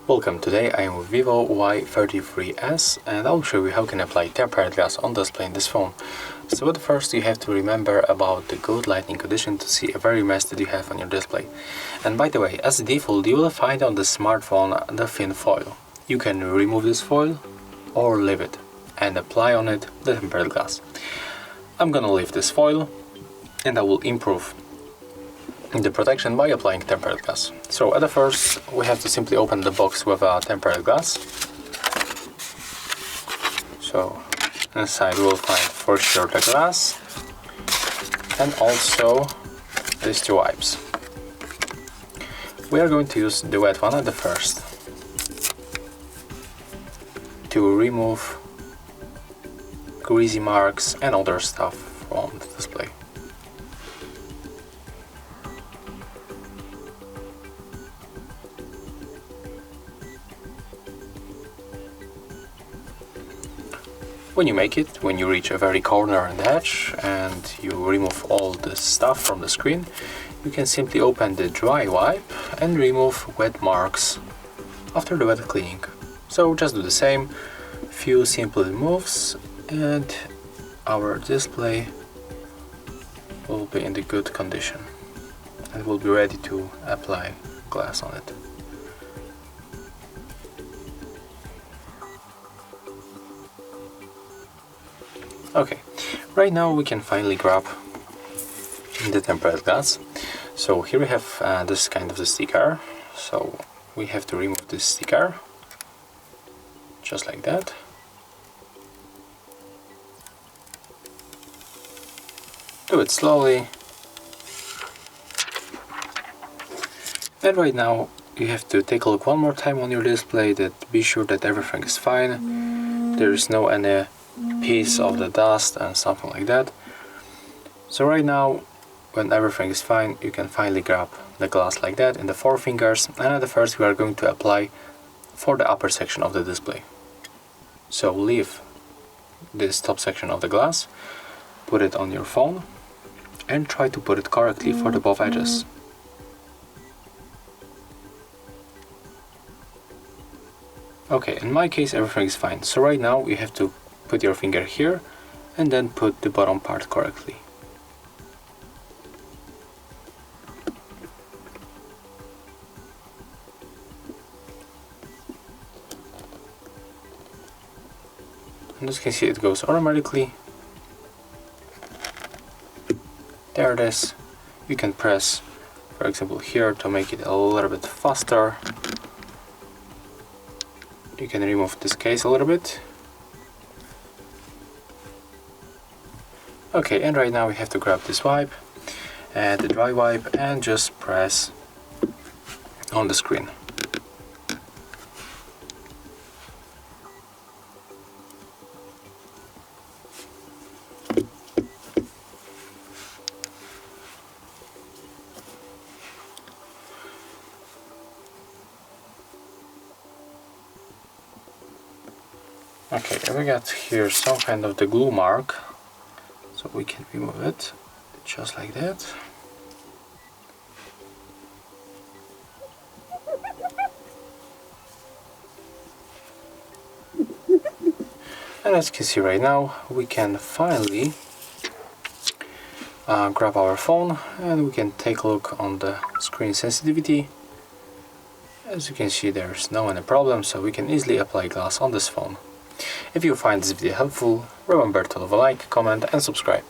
Welcome, today I am with VIVO Y33s and I'll show you how you can apply tempered glass on display in this phone. So at first you have to remember about the good lighting condition to see every image that you have on your display. And by the way, as default you will find on the smartphone the thin foil. You can remove this foil or leave it and apply on it the tempered glass. I'm gonna leave this foil and I will improve the protection by applying tempered glass. So at the first we have to simply open the box with a tempered glass. So inside we'll find for sure the glass and also these two wipes. We are going to use the wet one at the first to remove greasy marks and other stuff from the display. When you make it, when you reach a very corner and edge and you remove all the stuff from the screen, you can simply open the dry wipe and remove wet marks after the wet cleaning. So just do the same, few simple moves and our display will be in the good condition and will be ready to apply glass on it. Okay, right now we can finally grab the tempered glass. So here we have this kind of the sticker. So we have to remove this sticker, just like that. Do it slowly. And right now you have to take a look one more time on your display, that be sure that everything is fine. There is no any piece of the dust and something like that. So right now, when everything is fine, you can finally grab the glass like that in the 4 fingers, and at the first we are going to apply for the upper section of the display. So leave this top section of the glass, put it on your phone and try to put it correctly for the both edges. Okay, in my case everything is fine, so right now you have to put your finger here and then put the bottom part correctly. And as you can see, it goes automatically. There it is. You can press, for example, here to make it a little bit faster. You can remove this case a little bit. Okay, and right now we have to grab this wipe and the dry wipe and just press on the screen. Okay, we got here some kind of the glue mark. So we can remove it, just like that. And as you can see right now, we can finally grab our phone and we can take a look on the screen sensitivity. As you can see, there's no any problem, so we can easily apply glass on this phone. If you find this video helpful, remember to leave a like, comment and subscribe.